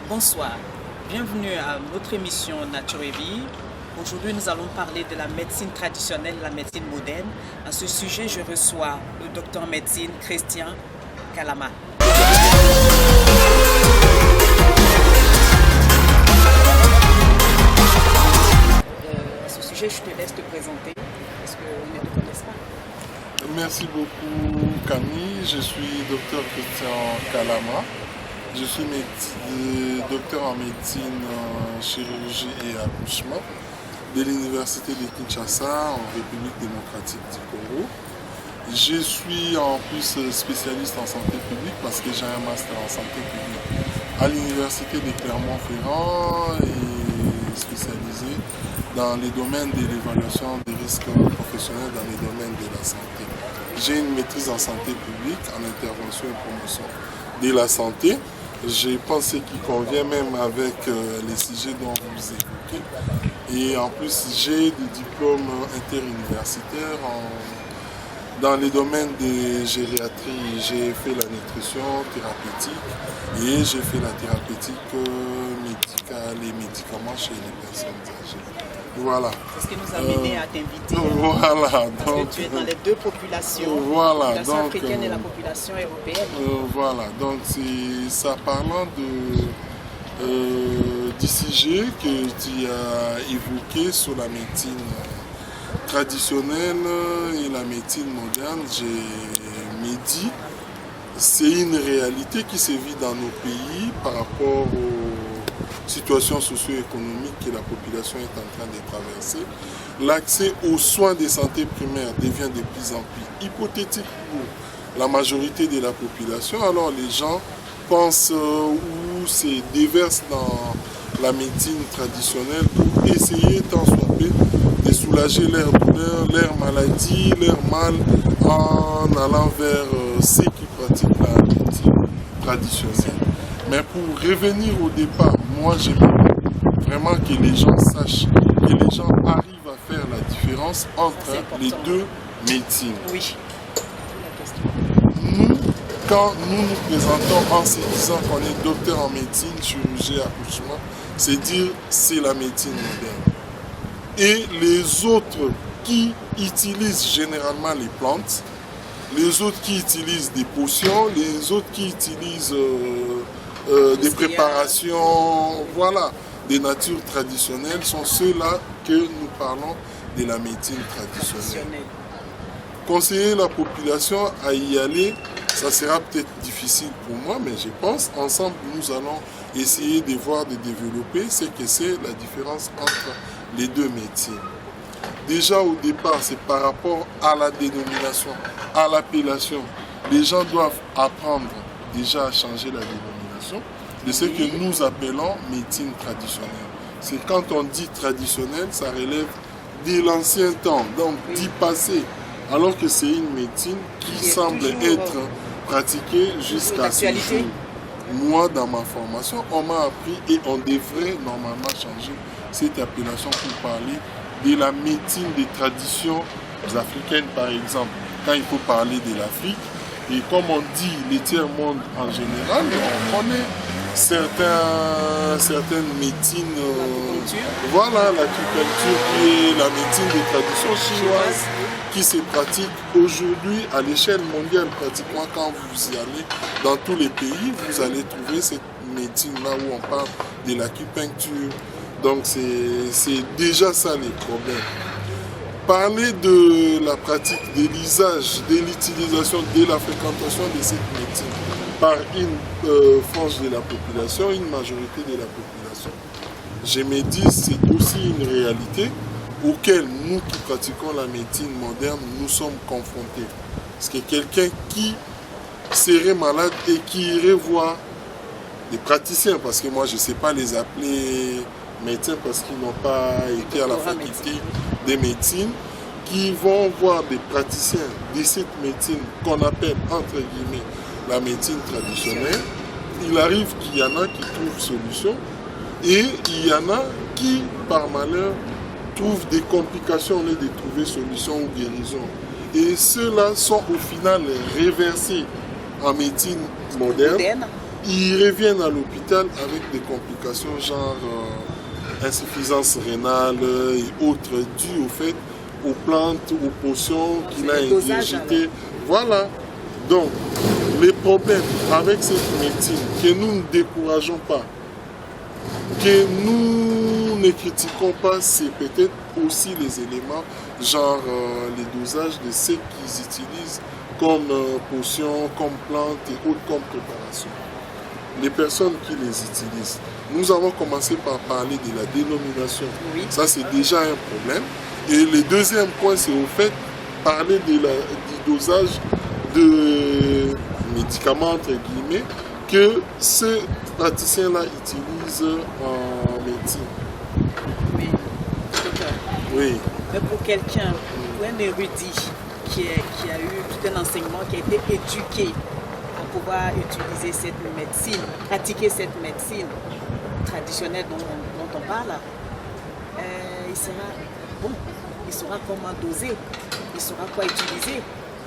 Bonsoir, bienvenue à notre émission Nature et Vie. Aujourd'hui, nous allons parler de la médecine traditionnelle et la médecine moderne. À ce sujet, je reçois le docteur en médecine Christian Kalama. À ce sujet, je te laisse te présenter parce qu'on ne te connaisse pas. Merci beaucoup Camille, je suis docteur Christian Kalama. Je suis docteur en médecine, chirurgie et accouchement de l'université de Kinshasa en République démocratique du Congo. Je suis en plus spécialiste en santé publique parce que j'ai un master en santé publique à l'université de Clermont-Ferrand et spécialisé dans les domaines de l'évaluation des risques professionnels dans les domaines de la santé. J'ai une maîtrise en santé publique, en intervention et promotion de la santé. Je pense qu'il convient même avec les sujets dont vous évoquez. Et en plus, j'ai des diplômes interuniversitaires dans les domaines de gériatrie. J'ai fait la nutrition thérapeutique et j'ai fait la thérapeutique médicale et médicaments chez les personnes âgées. Voilà. C'est ce qui nous a mené à t'inviter. Voilà. Parce que tu es dans les deux populations, voilà, la population africaine et la population européenne. Voilà, donc c'est ça parlant du sujet que tu as évoqué sur la médecine traditionnelle et la médecine moderne. J'ai dit, c'est une réalité qui se vit dans nos pays par rapport aux situations socio-économiques que la population est en train de traverser. L'accès aux soins de santé primaire devient de plus en plus hypothétique pour la majorité de la population. Alors les gens pensent ou se déversent dans la médecine traditionnelle pour essayer tant soit peu de soulager leurs douleurs, leurs maladies, leurs mal en allant vers ceux qui pratiquent la médecine traditionnelle. Mais pour revenir au départ, moi j'aimerais vraiment que les gens sachent, que les gens arrivent à faire la différence entre les deux médecines. Oui. Nous, quand nous nous présentons en se disant qu'on est docteur en médecine, chirurgie, accouchement, c'est dire c'est la médecine moderne. Et les autres qui utilisent généralement les plantes, les autres qui utilisent des potions, les autres qui utilisent des préparations, voilà, des natures traditionnelles, sont ceux-là que nous parlons de la médecine traditionnelle. Conseiller la population à y aller, ça sera peut-être difficile pour moi, mais je pense, ensemble, nous allons essayer de voir, de développer ce que c'est la différence entre les deux médecines. Déjà au départ, c'est par rapport à la dénomination, à l'appellation. Les gens doivent apprendre déjà à changer la dénomination de ce que nous appelons médecine traditionnelle. C'est quand on dit traditionnelle, ça relève de l'ancien temps, donc du passé, alors que c'est une médecine qui semble être pratiquée jusqu'à ce jour. Moi, dans ma formation, on m'a appris et on devrait normalement changer cette appellation pour parler de la médecine des traditions africaines, par exemple. Quand il faut parler de l'Afrique, et comme on dit le tiers-monde en général, on connaît certaines médecines, voilà, l'agriculture qui est la médecine des traditions chinoises qui se pratique aujourd'hui à l'échelle mondiale pratiquement. Quand vous y allez dans tous les pays, vous allez trouver cette médecine là où on parle de l'acupuncture. Donc c'est déjà ça les problèmes. Parler de la pratique, de l'usage, de l'utilisation, de la fréquentation de cette médecine par une frange de la population, une majorité de la population. Je me dis c'est aussi une réalité auquel nous qui pratiquons la médecine moderne, nous sommes confrontés. Parce que quelqu'un qui serait malade et qui irait voir des praticiens, parce que moi je ne sais pas les appeler médecins parce qu'ils n'ont pas été à la faculté de médecine, qui vont voir des praticiens de cette médecine qu'on appelle entre guillemets la médecine traditionnelle. Il arrive qu'il y en a qui trouvent solution et il y en a qui, par malheur, trouvent des complications au lieu de trouver solution ou guérison. Et ceux-là sont au final réversés en médecine moderne ils reviennent à l'hôpital avec des complications genre insuffisance rénale et autres dues au fait aux plantes, aux potions qu'il a ingurgitées. Voilà. Donc, les problèmes avec cette médecine, que nous ne décourageons pas, que nous ne critiquons pas, c'est peut-être aussi les éléments, genre les dosages de ce qu'ils utilisent comme potions, comme plantes et autres comme préparation. Les personnes qui les utilisent. Nous avons commencé par parler de la dénomination. Oui. Ça, c'est déjà un problème. Et le deuxième point, c'est au fait parler du dosage de médicaments, entre guillemets, que ce praticien-là utilise en médecine. Mais, docteur, Oui. mais pour quelqu'un, pour un érudit qui a eu tout un enseignement, qui a été éduqué à pouvoir utiliser cette médecine, pratiquer cette médecine traditionnelle dont on parle, il saura comment doser, il saura quoi utiliser,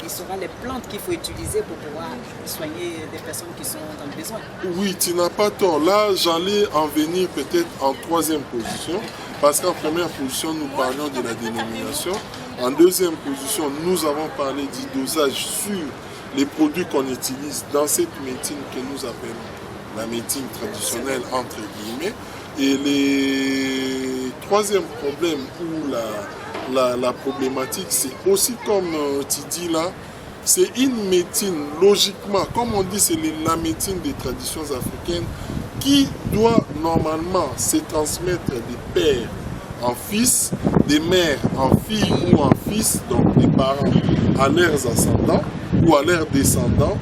il saura les plantes qu'il faut utiliser pour pouvoir soigner des personnes qui sont dans le besoin. Oui, tu n'as pas tort. Là, j'allais en venir peut-être en troisième position, parce qu'en première position, nous parlions de la dénomination. En deuxième position, nous avons parlé du dosage sur les produits qu'on utilise dans cette médecine que nous appelons la médecine traditionnelle, entre guillemets. Et le troisième problème ou la problématique, c'est aussi comme tu dis là, c'est une médecine, logiquement, comme on dit, c'est la médecine des traditions africaines qui doit normalement se transmettre des pères en fils, des mères en filles ou en fils, donc des parents à leurs ascendants ou à leurs descendants.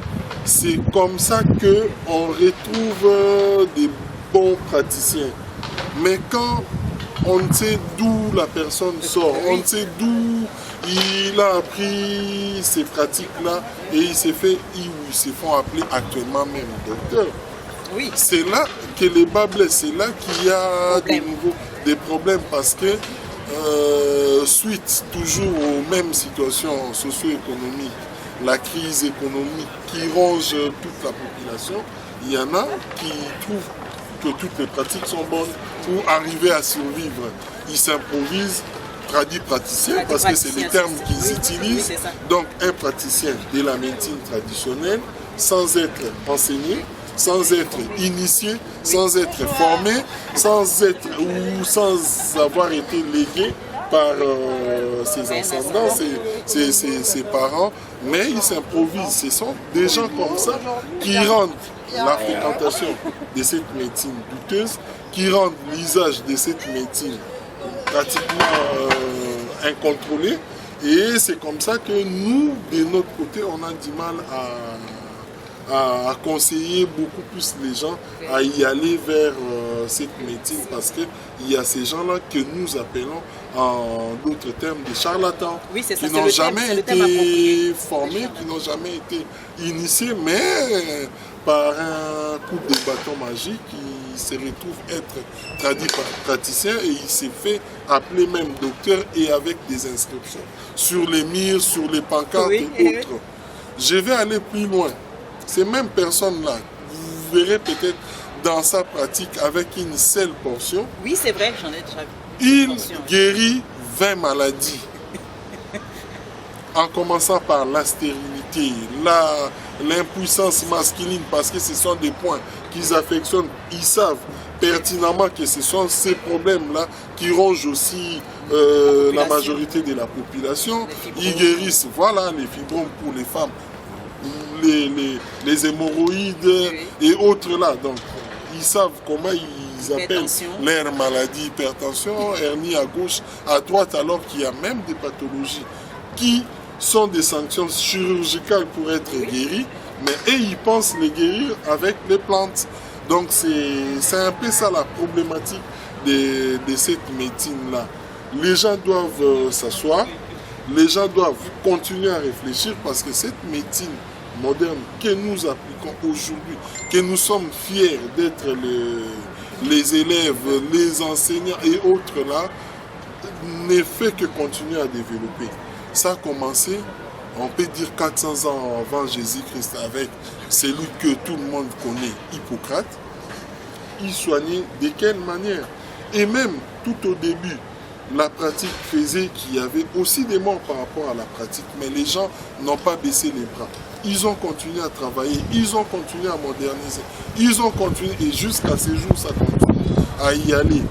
C'est comme ça qu'on retrouve des bons praticiens. Mais quand on ne sait d'où la personne sort, on ne sait d'où il a appris ces pratiques-là et il se font appeler actuellement même docteur. Oui. C'est là que les bas blessent, c'est là qu'il y a des problèmes parce que suite toujours aux mêmes situations socio-économiques, la crise économique qui ronge toute la population, il y en a qui trouvent que toutes les pratiques sont bonnes pour arriver à survivre. Ils s'improvisent praticiens parce que c'est les termes qu'ils utilisent. Donc un praticien de la médecine traditionnelle sans être enseigné, sans être initié, sans être formé, sans avoir été légué par ses ascendants, ses parents, mais ils s'improvisent. Ce sont des gens comme ça qui rendent la fréquentation de cette médecine douteuse, qui rendent l'usage de cette médecine pratiquement incontrôlé. Et c'est comme ça que nous, de notre côté, on a du mal à conseiller beaucoup plus les gens à y aller vers cette médecine parce qu'il y a ces gens-là que nous appelons en d'autres termes des charlatans, oui, ça, qui n'ont jamais été formés, qui n'ont jamais été initiés, mais par un coup de bâton magique, il se retrouve être praticien et il s'est fait appeler même docteur et avec des inscriptions sur les murs, sur les pancartes et autres. Je vais aller plus loin. Ces mêmes personnes-là, vous verrez peut-être dans sa pratique avec une seule portion. Oui, c'est vrai, j'en ai déjà vu. Il guérit 20 maladies. En commençant par la stérilité, l'impuissance masculine, parce que ce sont des points qu'ils affectionnent. Ils savent pertinemment que ce sont ces problèmes-là qui rongent aussi la majorité de la population. Ils guérissent, voilà, les fibromes pour les femmes, les hémorroïdes et autres là. Donc, ils savent comment ils appellent leurs maladies, hypertension, hernie à gauche, à droite, alors qu'il y a même des pathologies qui sont des sanctions chirurgicales pour être guéries, mais ils pensent les guérir avec les plantes. Donc c'est un peu ça la problématique de cette médecine-là. Les gens doivent s'asseoir, les gens doivent continuer à réfléchir parce que cette médecine moderne que nous appliquons aujourd'hui, que nous sommes fiers d'être les élèves, les enseignants et autres là, ne fait que continuer à développer. Ça a commencé on peut dire 400 ans avant Jésus-Christ, avec celui que tout le monde connaît, Hippocrate, il soignait de quelle manière? Et même tout au début, la pratique faisait qu'il y avait aussi des morts par rapport à la pratique, mais les gens n'ont pas baissé les bras. Ils ont continué à travailler, ils ont continué à moderniser, ils ont continué, et jusqu'à ce jour, ça continue à y aller.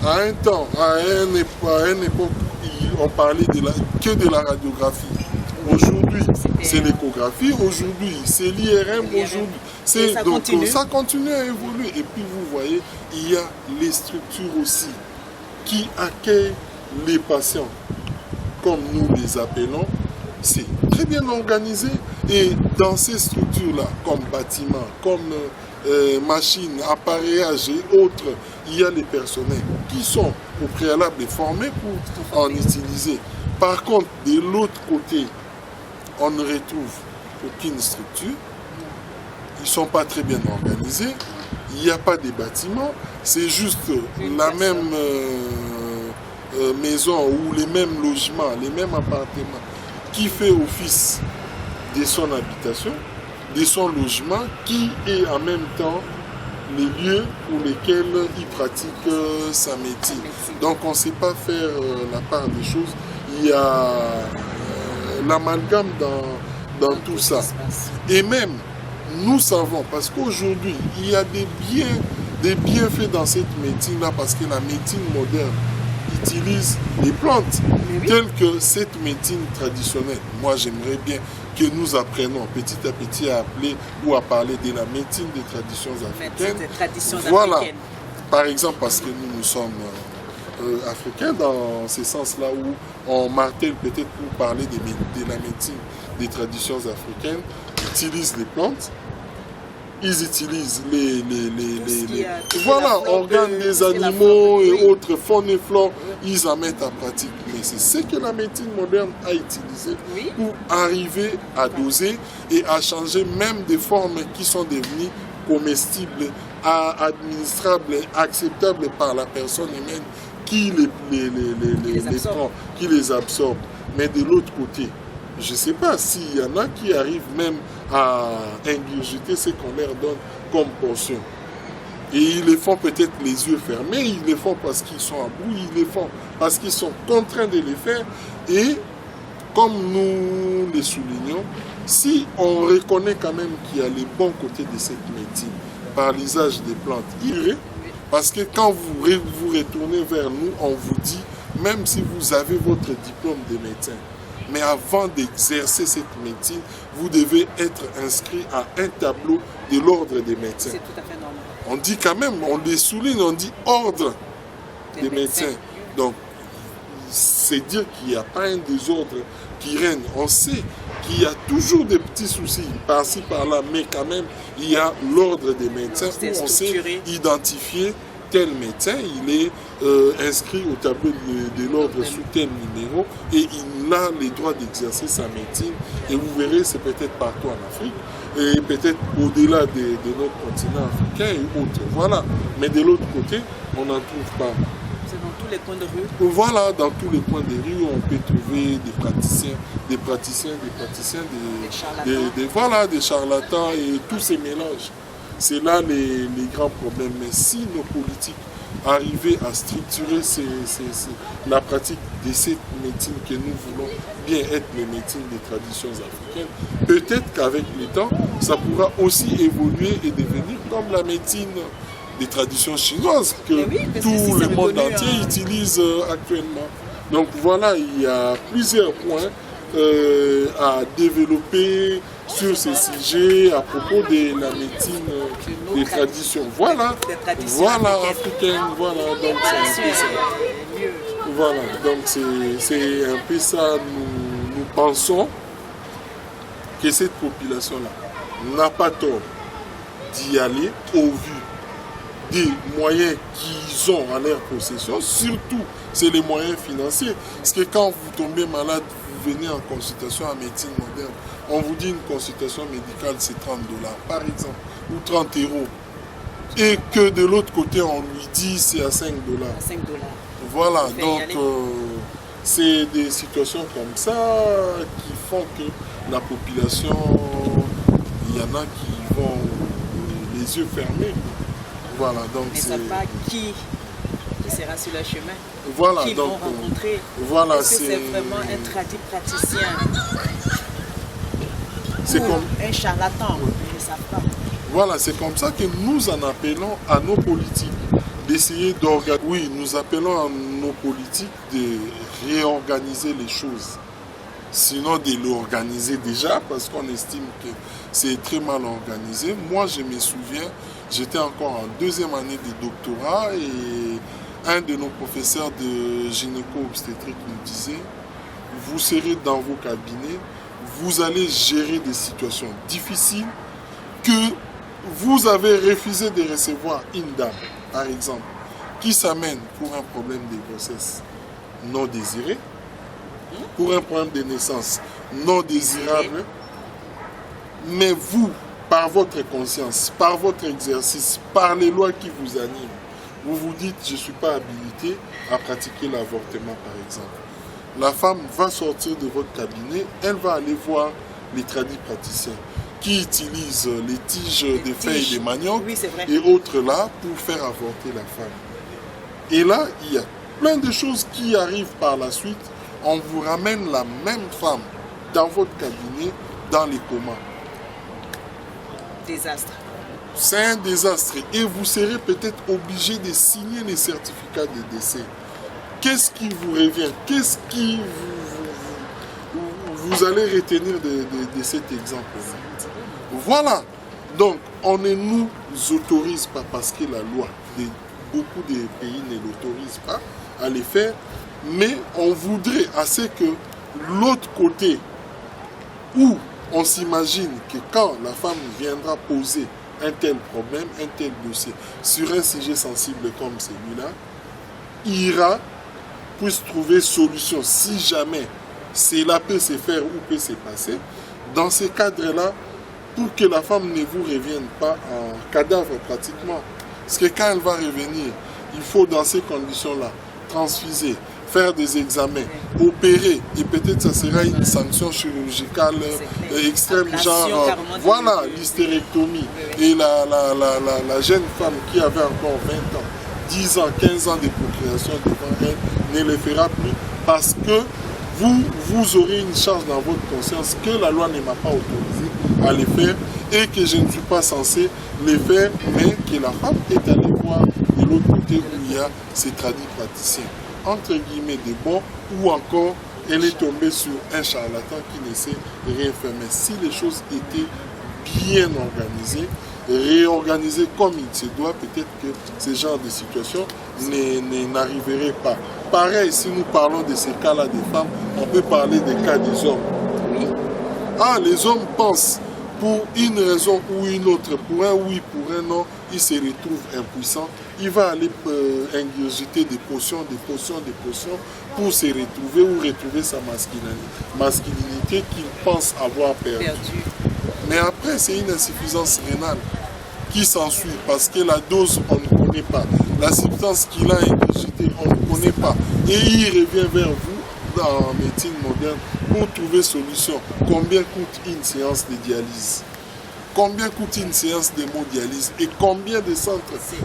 À un temps, à une époque, on parlait que de la radiographie. Aujourd'hui, c'est l'échographie, aujourd'hui, c'est l'IRM, aujourd'hui. Donc ça continue à évoluer. Et puis vous voyez, il y a les structures aussi qui accueillent les patients, comme nous les appelons. C'est très bien organisé. Et dans ces structures-là, comme bâtiments, comme machines, appareillages et autres, il y a les personnels qui sont au préalable formés pour en utiliser. Par contre, de l'autre côté, on ne retrouve aucune structure. Ils ne sont pas très bien organisés. Il n'y a pas de bâtiments. C'est juste la même maison ou les mêmes logements, les mêmes appartements qui fait office de son habitation, de son logement, qui est en même temps les lieux pour lesquels il pratique sa médecine. Donc on ne sait pas faire la part des choses. Il y a l'amalgame dans tout ça. Et même, nous savons, parce qu'aujourd'hui, il y a des bienfaits dans cette médecine-là, parce que la médecine moderne utilise les plantes, telles que cette médecine traditionnelle. Moi, j'aimerais bien que nous apprenions petit à petit à appeler ou à parler de la médecine des traditions africaines. Voilà, par exemple, parce que nous sommes africains dans ce sens-là où on martèle peut-être pour parler de la médecine des traditions africaines, utilisent les plantes, ils utilisent les organes des animaux et autres, faune et flore, ils en mettent en pratique. Mais c'est ce que la médecine moderne a utilisé pour arriver à doser et à changer même des formes qui sont devenues comestibles, administrables, acceptables par la personne humaine qui les prend, qui les absorbe. Mais de l'autre côté, je ne sais pas s'il y en a qui arrivent même à ingurgiter ce qu'on leur donne comme portion. Et ils le font peut-être les yeux fermés, ils le font parce qu'ils sont à bout, ils le font parce qu'ils sont contraints de le faire. Et comme nous le soulignons, si on reconnaît quand même qu'il y a les bons côtés de cette médecine par l'usage des plantes, parce que quand vous retournez vers nous, on vous dit, même si vous avez votre diplôme de médecin, mais avant d'exercer cette médecine, vous devez être inscrit à un tableau de l'ordre des médecins. C'est tout à fait normal. On dit quand même, on les souligne, on dit ordre des médecins. Donc, c'est dire qu'il n'y a pas un désordre qui règne. On sait qu'il y a toujours des petits soucis par-ci, par-là, mais quand même, il y a l'ordre des médecins où on sait identifier tel médecin, il est inscrit au tableau de l'ordre sous tel numéro et il a le droit d'exercer sa médecine. Et vous verrez, c'est peut-être partout en Afrique et peut-être au-delà de notre continent africain et autres. Voilà. Mais de l'autre côté, on n'en trouve pas. C'est dans tous les coins de rue. Voilà, dans tous les coins de rue, on peut trouver des charlatans et tous ces mélanges. C'est là les grands problèmes. Mais si nos politiques arrivaient à structurer la pratique de cette médecine que nous voulons bien être les médecines des traditions africaines, peut-être qu'avec le temps, ça pourra aussi évoluer et devenir comme la médecine des traditions chinoises que tout le monde entier utilise actuellement. Donc voilà, il y a plusieurs points à développer sur ces sujets à propos de la médecine des traditions. Voilà, africaines. Voilà, donc c'est un peu ça. Voilà, donc c'est un peu ça. Nous pensons que cette population-là n'a pas tort d'y aller au vu des moyens qu'ils ont en leur possession. Surtout, c'est les moyens financiers. Parce que quand vous tombez malade, vous venez en consultation en médecine moderne, on vous dit une consultation médicale, c'est 30 $, par exemple, ou 30 €. Et que de l'autre côté, on lui dit c'est à 5 $. À 5 $. Voilà, donc c'est des situations comme ça qui font que la population, il y en a qui vont les yeux fermés. Voilà, donc mais ça pas qui sera sur le chemin. Voilà, qui donc, vont rencontrer. Voilà, est-ce que c'est vraiment un praticien c'est ou comme un charlatan? Ils ne savent pas. Voilà, c'est comme ça que nous en appelons à nos politiques d'essayer d'organiser. Oui, nous appelons à nos politiques de réorganiser les choses. Sinon de l'organiser déjà, parce qu'on estime que c'est très mal organisé. Moi, je me souviens, j'étais encore en deuxième année de doctorat et un de nos professeurs de gynéco-obstétrique nous disait, vous serez dans vos cabinets, vous allez gérer des situations difficiles que vous avez refusé de recevoir une dame, par exemple, qui s'amène pour un problème de grossesse non désiré, pour un problème de naissance non désirable, mais vous, par votre conscience, par votre exercice, par les lois qui vous animent, vous vous dites, je ne suis pas habilité à pratiquer l'avortement, par exemple. La femme va sortir de votre cabinet, elle va aller voir les tradis praticiens qui utilisent les tiges de feuilles de manioc et autres là pour faire avorter la femme. Et là, il y a plein de choses qui arrivent par la suite. On vous ramène la même femme dans votre cabinet, dans les comas. Désastre. C'est un désastre et vous serez peut-être obligé de signer les certificats de décès. Qu'est-ce qui vous revient? Qu'est-ce qui vous allez retenir de cet exemple? Voilà. Donc, on ne nous autorise pas parce que la loi, beaucoup de pays ne l'autorisent pas à les faire, mais on voudrait assez que l'autre côté, où on s'imagine que quand la femme viendra poser un tel problème, un tel dossier, sur un sujet sensible comme celui-là, ira, puisse trouver solution si jamais cela peut se faire ou peut se passer. Dans ces cadres-là, pour que la femme ne vous revienne pas en cadavre pratiquement. Parce que quand elle va revenir, il faut dans ces conditions-là transfuser, faire des examens, opérer, et peut-être ça sera une sanction chirurgicale extrême, genre, voilà, l'hystérectomie. Et la jeune femme qui avait encore 20 ans, 10 ans, 15 ans de procréation devant elle, ne le fera plus parce que vous aurez une charge dans votre conscience que la loi ne m'a pas autorisé à le faire et que je ne suis pas censé le faire, mais que la femme est allée voir de l'autre côté où il y a ces tradis praticiens, entre guillemets de bon, ou encore elle est tombée sur un charlatan qui ne sait rien faire. Mais si les choses étaient bien organisées, réorganisées comme il se doit, peut-être que ce genre de situation n'arriverait pas. Pareil, si nous parlons de ces cas-là des femmes, on peut parler des cas des hommes. Ah, les hommes pensent pour une raison ou une autre, pour un oui, pour un non, il se retrouve impuissant. Il va aller ingurgiter des potions pour se retrouver ou retrouver sa masculinité qu'il pense avoir perdue. Mais après, c'est une insuffisance rénale qui s'ensuit parce que la dose, on ne connaît pas. La substance qu'il a ingurgitée, on ne connaît pas. Et il revient vers vous en médecine moderne pour trouver solution. Combien coûte une séance de dialyse? Combien coûte une séance d'hémodialyse? Et combien de centres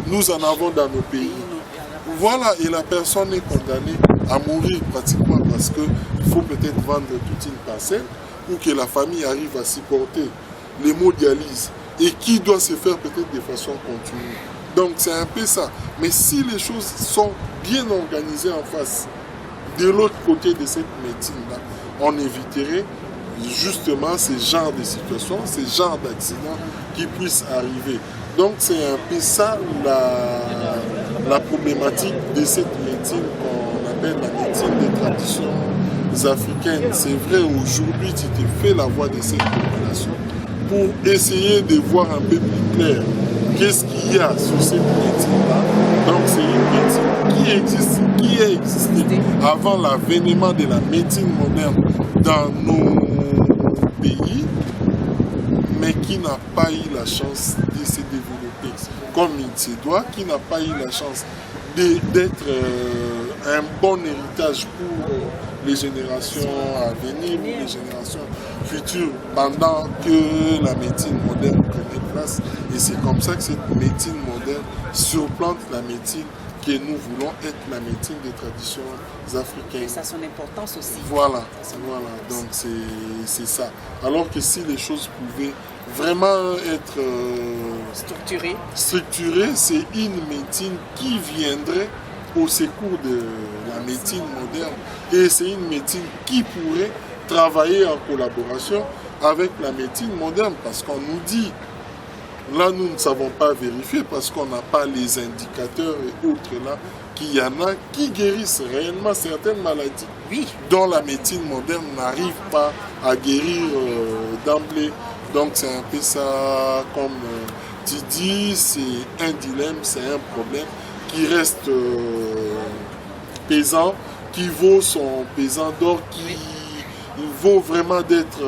nous en avons dans nos pays? Voilà, et la personne est condamnée à mourir pratiquement parce qu'il faut peut-être vendre toute une parcelle ou que la famille arrive à supporter l'hémodialyse et qui doit se faire peut-être de façon continue. Donc c'est un peu ça. Mais si les choses sont bien organisées en face, de l'autre côté de cette médecine-là, on éviterait justement ce genre de situations, ce genre d'accidents qui puissent arriver. Donc c'est un peu ça la problématique de cette médecine qu'on appelle la médecine des traditions africaines. C'est vrai, aujourd'hui tu te fais la voix de cette population pour essayer de voir un peu plus clair qu'est-ce qu'il y a sur cette médecine-là. Donc c'est une médecine qui a existé avant l'avènement de la médecine moderne dans nos pays, mais qui n'a pas eu la chance de se développer comme il se doit, qui n'a pas eu la chance d'être un bon héritage pour les générations à venir ou les générations futures pendant que la médecine moderne prenait place. Et c'est comme ça que cette médecine moderne surplante la médecine que nous voulons être la médecine des traditions africaines. Et ça a son importance aussi. Voilà, voilà. Donc c'est ça. Alors que si les choses pouvaient vraiment être structurées, c'est une médecine qui viendrait au secours de la médecine moderne. Et c'est une médecine qui pourrait travailler en collaboration avec la médecine moderne, parce qu'on nous dit, là nous ne savons pas vérifier parce qu'on n'a pas les indicateurs et autres là, qu'il y en a qui guérissent réellement certaines maladies, dont la médecine moderne n'arrive pas à guérir d'emblée. Donc c'est un peu ça, comme tu dis, c'est un dilemme, c'est un problème qui reste pesant, qui vaut son pesant d'or, qui vaut vraiment d'être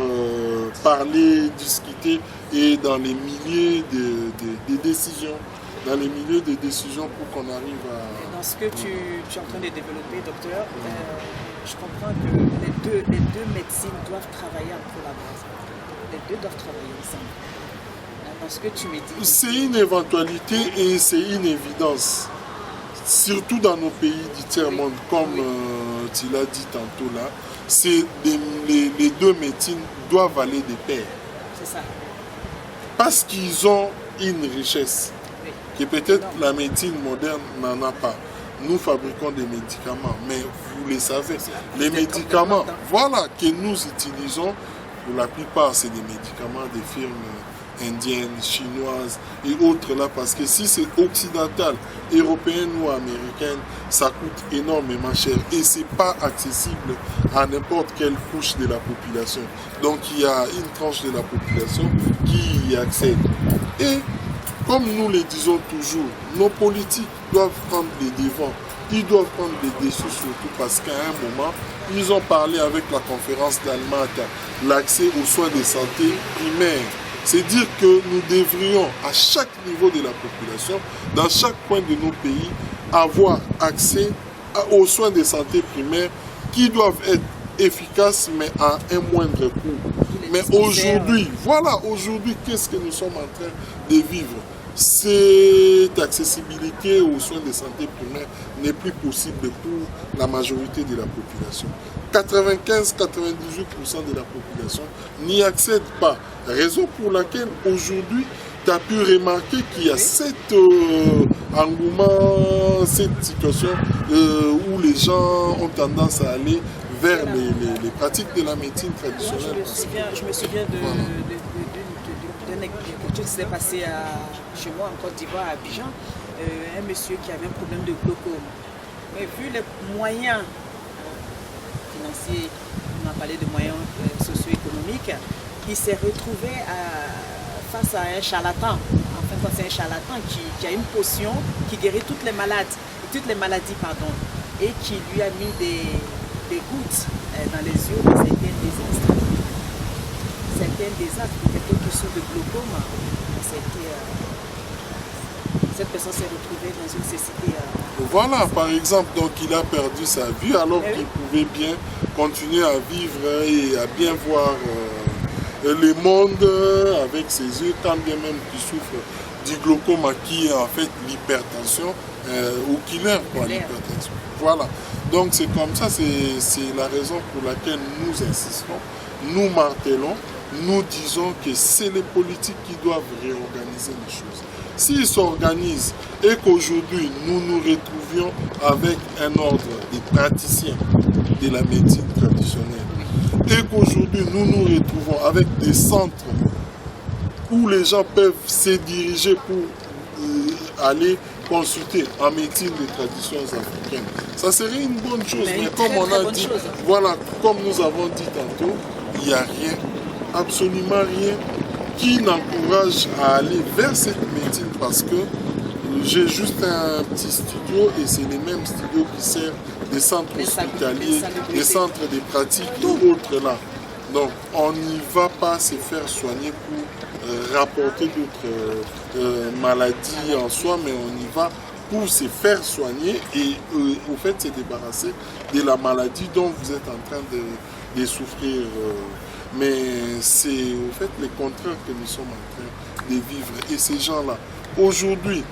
parlé, discuté, et dans les milliers de décisions, dans les milieux de décisions pour qu'on arrive à... Dans ce que tu es en train de développer, docteur, je comprends que les deux médecines doivent travailler en collaboration. Les deux doivent travailler ensemble. Dans ce que tu me dis... C'est une éventualité et c'est une évidence. Surtout dans nos pays du tiers-monde, comme tu l'as dit tantôt là, les deux médecines doivent aller de pair. C'est ça. Parce qu'ils ont une richesse que peut-être la médecine moderne n'en a pas. Nous fabriquons des médicaments, mais vous le savez, les médicaments, voilà, que nous utilisons, pour la plupart, c'est des médicaments des firmes indiennes, chinoises et autres là, parce que si c'est occidental, européenne ou américaine, ça coûte énormément cher et c'est pas accessible à n'importe quelle couche de la population. Donc il y a une tranche de la population qui y accède. Et comme nous le disons toujours, nos politiques doivent prendre les devants, ils doivent prendre les dessus surtout parce qu'à un moment, ils ont parlé avec la conférence d'Almata, l'accès aux soins de santé primaires. C'est dire que nous devrions, à chaque niveau de la population, dans chaque coin de nos pays, avoir accès aux soins de santé primaires qui doivent être efficaces, mais à un moindre coût. Mais aujourd'hui, voilà, aujourd'hui, qu'est-ce que nous sommes en train de vivre? Cette accessibilité aux soins de santé primaires n'est plus possible pour la majorité de la population. 95-98% de la population n'y accède pas. Raison pour laquelle aujourd'hui, tu as pu remarquer qu'il y a cet engouement, cette situation où les gens ont tendance à aller vers les pratiques de la médecine traditionnelle. Je me souviens d'une quelque chose qui s'est passé chez moi en Côte d'Ivoire, à Abidjan. Un monsieur qui avait un problème de glaucome. Mais vu les moyens financiers, on a parlé de moyens socio-économiques, il s'est retrouvé face à un charlatan. Enfin, c'est un charlatan qui a une potion qui guérit toutes les maladies, et qui lui a mis des gouttes dans les yeux, mais c'était un désastre. C'était un désastre pour quelqu'un qui souffre de glaucome. Cette personne s'est retrouvée dans une cécité. Voilà, par exemple, donc il a perdu sa vue alors qu'il pouvait bien continuer à vivre et à bien voir le monde avec ses yeux, quand bien même qu'il souffre du glaucome qui est en fait l'hypertension oculaire, l'hypertension. Voilà, donc c'est comme ça, c'est la raison pour laquelle nous insistons, nous martelons, nous disons que c'est les politiques qui doivent réorganiser les choses. S'ils s'organisent et qu'aujourd'hui nous nous retrouvions avec un ordre des praticiens de la médecine traditionnelle, et qu'aujourd'hui nous nous retrouvons avec des centres où les gens peuvent se diriger pour aller consulter en médecine des traditions africaines, ça serait une bonne chose. Mais comme on a dit, voilà, comme nous avons dit tantôt, il n'y a rien, absolument rien qui n'encourage à aller vers cette médecine, parce que j'ai juste un petit studio et c'est les mêmes studios qui servent des centres hospitaliers, des centres de pratiques et autres là. Donc on n'y va pas se faire soigner pour rapporter d'autres maladies en soi, mais on y va pour se faire soigner et au fait se débarrasser de la maladie dont vous êtes en train de souffrir. Mais c'est au fait les contraintes que nous sommes en train de vivre. Et ces gens-là, aujourd'hui,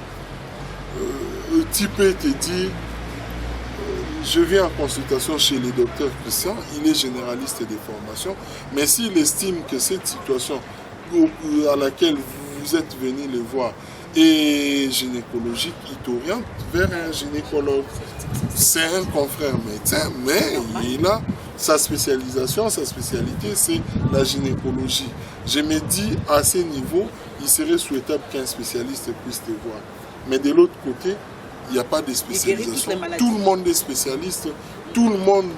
tu peux te dire, je viens en consultation chez le docteur Christian, il est généraliste des formations, mais s'il estime que cette situation à laquelle vous êtes venu le voir est gynécologique, il t'oriente vers un gynécologue. C'est un confrère médecin, mais il a sa spécialisation, sa spécialité, c'est la gynécologie. Je me dis, à ce niveau, il serait souhaitable qu'un spécialiste puisse te voir. Mais de l'autre côté, il n'y a pas de spécialisation. Tout le monde est spécialiste, tout le monde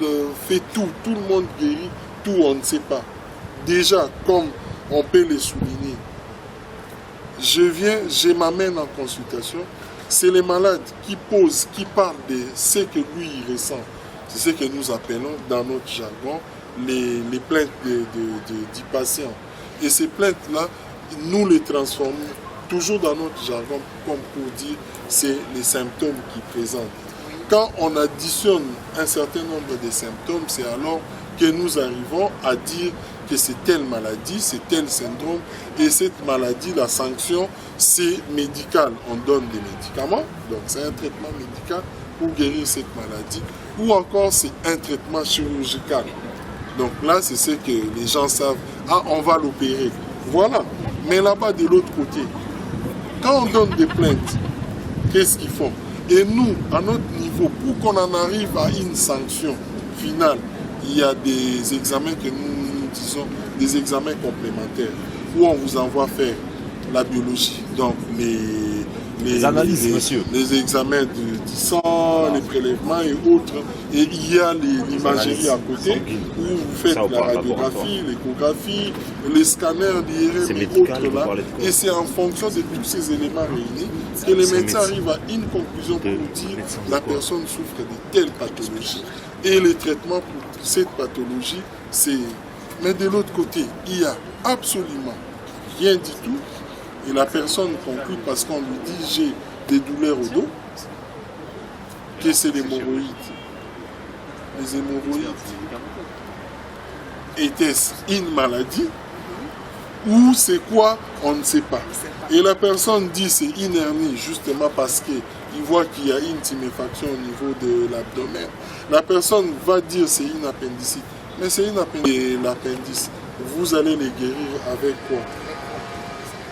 fait tout le monde guérit tout, on ne sait pas. Déjà, comme on peut le souligner, je m'amène en consultation, c'est les malades qui posent, qui parlent de ce que lui il ressent. C'est ce que nous appelons dans notre jargon les plaintes du patient. Et ces plaintes-là, nous les transformons toujours dans notre jargon, comme pour dire, c'est les symptômes qui présentent. Quand on additionne un certain nombre de symptômes, c'est alors que nous arrivons à dire que c'est telle maladie, c'est tel syndrome, et cette maladie, la sanction, c'est médical. On donne des médicaments, donc c'est un traitement médical pour guérir cette maladie, ou encore c'est un traitement chirurgical. Donc là, c'est ce que les gens savent, ah, on va l'opérer. Voilà. Mais là-bas, de l'autre côté, quand on donne des plaintes, qu'est-ce qu'ils font? Et nous, à notre niveau, pour qu'on en arrive à une sanction finale, il y a des examens que nous disons, des examens complémentaires, où on vous envoie faire la biologie, donc les analyses, monsieur. Les examens du sang, les prélèvements et autres. Et il y a l'imagerie à côté, où vous faites la radiographie, l'échographie, les scanners, l'IRM et autres là. Et c'est en fonction de tous ces éléments réunis que les médecins arrivent à une conclusion pour nous dire la personne souffre de telle pathologie. Et les traitements pour cette pathologie, c'est... Mais de l'autre côté, il n'y a absolument rien du tout. Et la personne conclut parce qu'on lui dit j'ai des douleurs au dos, que c'est l'hémorroïde. Les hémorroïdes, était-ce une maladie ou c'est quoi, on ne sait pas. Et la personne dit c'est une hernie justement parce qu'il voit qu'il y a une tuméfaction au niveau de l'abdomen. La personne va dire c'est une appendicite. Mais c'est une appendicite. Et l'appendice, vous allez les guérir avec quoi?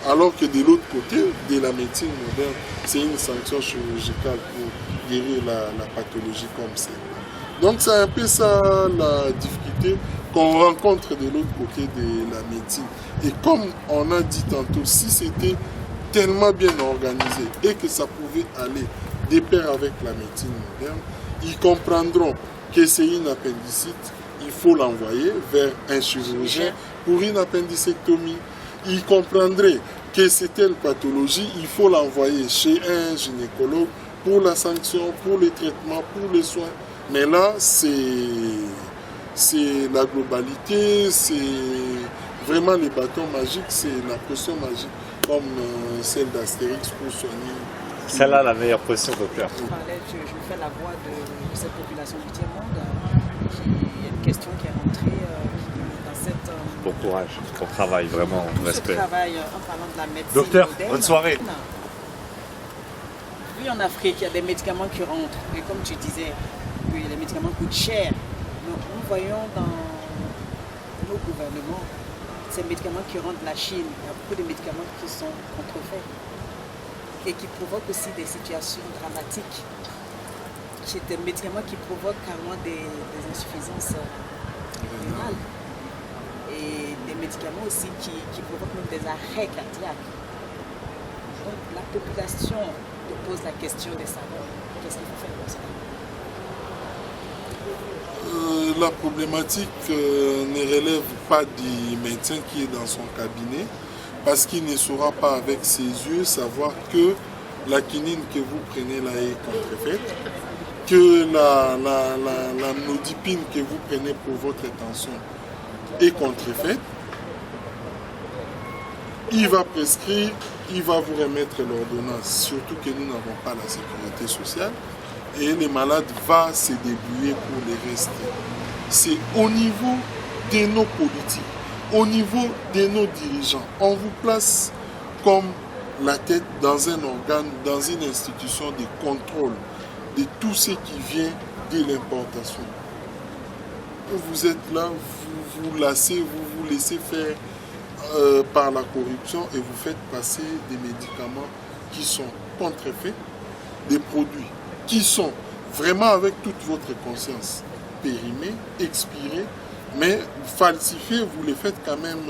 Alors que de l'autre côté, de la médecine moderne, c'est une sanction chirurgicale pour guérir la pathologie comme c'est. Donc c'est un peu ça la difficulté qu'on rencontre de l'autre côté de la médecine. Et comme on a dit tantôt, si c'était tellement bien organisé et que ça pouvait aller de pair avec la médecine moderne, ils comprendront que c'est une appendicite, il faut l'envoyer vers un chirurgien pour une appendicectomie. Ils comprendraient que c'est telle pathologie, il faut l'envoyer chez un gynécologue pour la sanction, pour les traitements, pour les soins. Mais là, c'est la globalité, c'est vraiment les bâtons magiques, c'est la potion magique comme celle d'Astérix pour soigner. C'est là la meilleure potion, docteur. Je fais la voix de cette population du tiers-monde. Il y a une question qui est rentrée dans cette... Bon courage, bon travail, vraiment, respect. Ce travail en parlant de la médecine docteur, moderne, bonne soirée. Oui, en Afrique, il y a des médicaments qui rentrent. Et comme tu disais, oui, les médicaments coûtent cher. Donc, nous voyons dans nos gouvernements ces médicaments qui rentrent de la Chine. Il y a beaucoup de médicaments qui sont contrefaits et qui provoquent aussi des situations dramatiques. C'est des médicaments qui provoquent carrément des insuffisances rénales. Et des médicaments aussi qui provoquent même des arrêts cardiaques. Donc la population te pose la question de savoir qu'est-ce qu'il faut faire pour ça. La problématique ne relève pas du médecin qui est dans son cabinet parce qu'il ne saura pas avec ses yeux savoir que la quinine que vous prenez là est contrefaite, que la nodipine que vous prenez pour votre tension est contrefaite. il va prescrire, il va vous remettre l'ordonnance, surtout que nous n'avons pas la sécurité sociale, et les malades vont se débrouiller pour les restes. C'est au niveau de nos politiques, au niveau de nos dirigeants. On vous place comme la tête dans un organe, dans une institution de contrôle de tout ce qui vient de l'importation. Vous êtes là, vous vous lassez, vous vous laissez faire par la corruption et vous faites passer des médicaments qui sont contrefaits, des produits qui sont vraiment avec toute votre conscience périmés, expirés, mais falsifiés, vous les faites quand même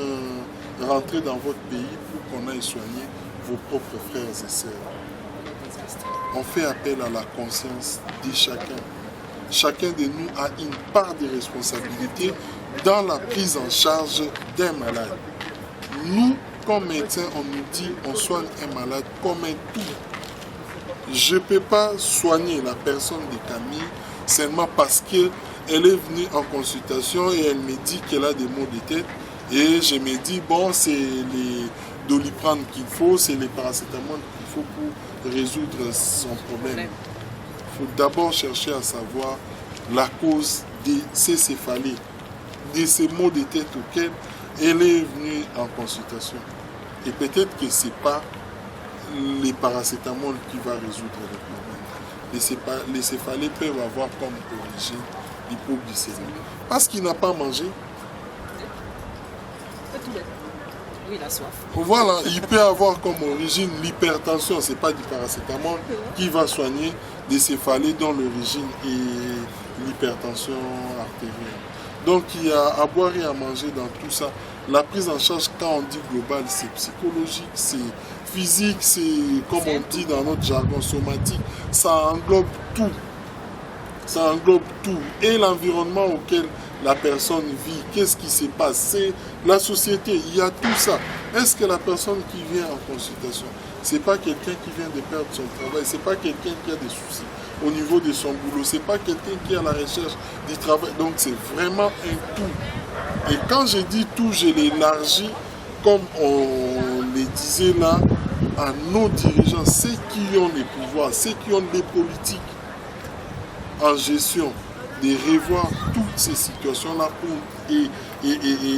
rentrer dans votre pays pour qu'on aille soigner vos propres frères et sœurs. On fait appel à la conscience de chacun. Chacun de nous a une part de responsabilité dans la prise en charge d'un malade. Nous, comme médecins, on nous dit on soigne un malade comme un tout. Je ne peux pas soigner la personne de Camille seulement parce qu'elle est venue en consultation et elle me dit qu'elle a des maux de tête. Et je me dis, bon, c'est les Doliprane qu'il faut, c'est les paracétamol qu'il faut pour résoudre son problème. Il faut d'abord chercher à savoir la cause de ces céphalées, de ces maux de tête auxquels elle est venue en consultation. Et peut-être que ce n'est pas les paracétamol qui va résoudre le problème. Les céphalées peuvent avoir comme origine l'hypoglycémie. Parce qu'il n'a pas mangé. Oui, la soif. Voilà, il peut avoir comme origine l'hypertension. Ce n'est pas du paracétamol qui va soigner des céphalées dont l'origine est l'hypertension artérielle. Donc il y a à boire et à manger dans tout ça. La prise en charge, quand on dit global, c'est psychologique, c'est physique, c'est comme on dit dans notre jargon somatique. Ça englobe tout. Ça englobe tout. Et l'environnement auquel la personne vit, qu'est-ce qui se passe, c'est la société, il y a tout ça. Est-ce que la personne qui vient en consultation, ce n'est pas quelqu'un qui vient de perdre son travail, ce n'est pas quelqu'un qui a des soucis au niveau de son boulot, ce n'est pas quelqu'un qui est à la recherche du travail, donc c'est vraiment un tout. Et quand je dis tout, je l'élargis, comme on le disait là, à nos dirigeants, ceux qui ont les pouvoirs, ceux qui ont les politiques en gestion, de revoir toutes ces situations-là pour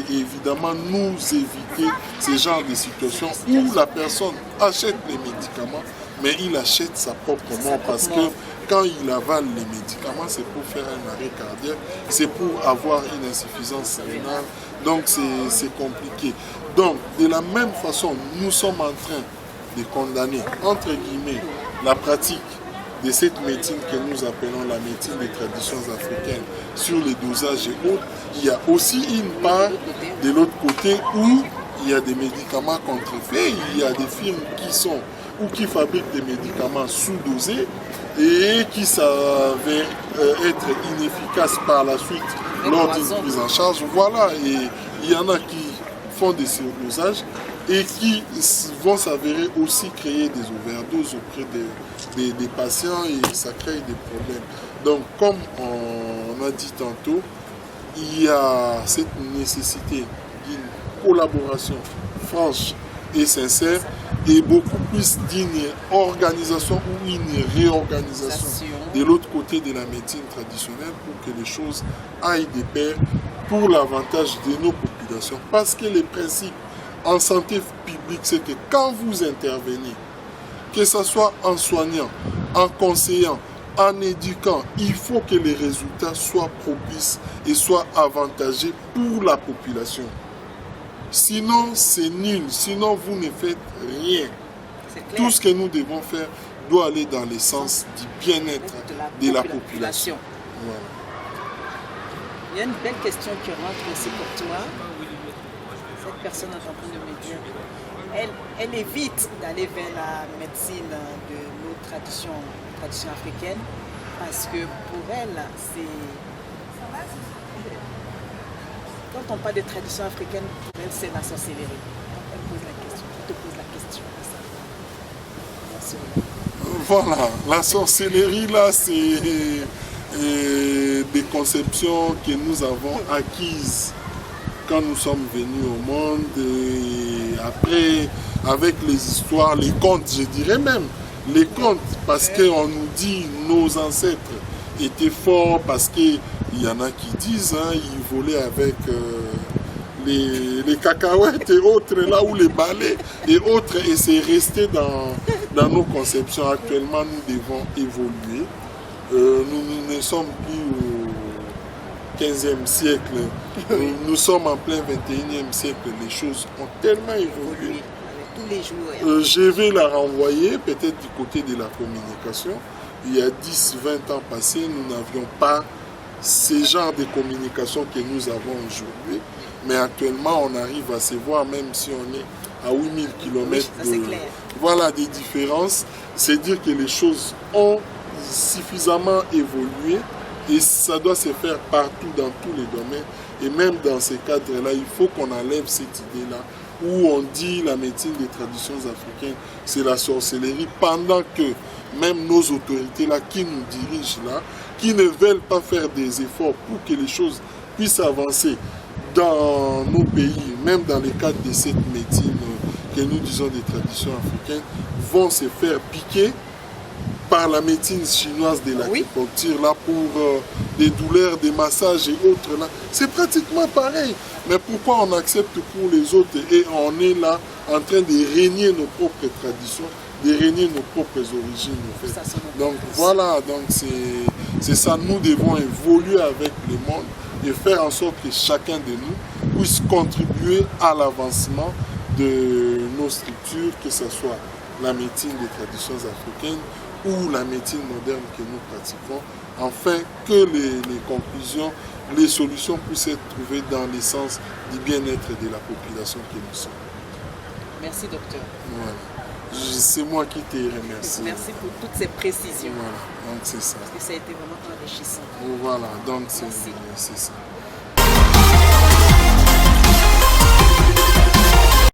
évidemment nous éviter ce genre de situations où la personne achète les médicaments, mais il achète sa propre mort parce que quand il avale les médicaments, c'est pour faire un arrêt cardiaque, c'est pour avoir une insuffisance rénale, donc c'est compliqué. Donc, de la même façon, nous sommes en train de condamner, entre guillemets, la pratique de cette médecine que nous appelons la médecine des traditions africaines sur les dosages et autres. Il y a aussi une part de l'autre côté où il y a des médicaments contrefaits, il y a des firmes qui sont ou qui fabriquent des médicaments sous-dosés et qui s'avèrent être inefficaces par la suite lors d'une prise en charge. Voilà, et il y en a qui font des surdosages et qui vont s'avérer aussi créer des overdoses auprès des patients et ça crée des problèmes. Donc, comme on a dit tantôt, il y a cette nécessité d'une collaboration franche et sincère et beaucoup plus d'une organisation ou une réorganisation de l'autre côté de la médecine traditionnelle pour que les choses aillent de pair pour l'avantage de nos populations. Parce que les principes en santé publique, c'est que quand vous intervenez, que ce soit en soignant, en conseillant, en éduquant, il faut que les résultats soient propices et soient avantageux pour la population. Sinon, c'est nul. Sinon, vous ne faites rien. Tout ce que nous devons faire doit aller dans le sens du bien-être de la population. Voilà. Il y a une belle question qui rentre aussi pour toi. Cette personne est en train de me dire, elle évite d'aller vers la médecine de nos traditions africaines parce que pour elle, c'est... Quand on parle de tradition africaine, pour elle, c'est la sorcellerie. Elle pose la question, elle te pose la question. Voilà, la sorcellerie, là, c'est des conceptions que nous avons acquises quand nous sommes venus au monde, et après, avec les histoires, les contes, je dirais même, les contes, parce qu'on nous dit nos ancêtres étaient forts, parce qu'il y en a qui disent, hein, ils volaient avec les cacahuètes et autres, là où les balais et autres, et c'est resté dans nos conceptions. Actuellement, nous devons évoluer. Nous ne sommes plus au 15e siècle, nous sommes en plein 21e siècle, les choses ont tellement évolué. Tous les jours. Je vais la renvoyer peut-être du côté de la communication. Il y a 10-20 ans passés, nous n'avions pas ce genre de communication que nous avons aujourd'hui. Mais actuellement, on arrive à se voir, même si on est à 8000 km voilà, des différences. C'est dire que les choses ont suffisamment évolué et ça doit se faire partout dans tous les domaines. Et même dans ces cadres-là, il faut qu'on enlève cette idée-là où on dit la médecine des traditions africaines, c'est la sorcellerie, pendant que même nos autorités là, qui nous dirigent là, qui ne veulent pas faire des efforts pour que les choses puissent avancer dans nos pays, même dans le cadre de cette médecine que nous disons des traditions africaines, vont se faire piquer par la médecine chinoise de l'acupuncture là pour des douleurs, des massages et autres là. C'est pratiquement pareil. Mais pourquoi on accepte pour les autres et on est là en train de régner nos propres traditions, de régner nos propres origines en fait. Donc voilà, donc c'est ça, nous devons évoluer avec le monde et faire en sorte que chacun de nous puisse contribuer à l'avancement de nos structures, que ce soit la médecine des traditions africaines ou la médecine moderne que nous pratiquons, afin que les conclusions, les solutions puissent être trouvées dans l'essence du bien-être de la population que nous sommes. Merci docteur. Voilà. C'est moi qui te remercie. Merci pour toutes ces précisions. Voilà, donc c'est ça. Parce que ça a été vraiment enrichissant. Voilà, donc c'est ça.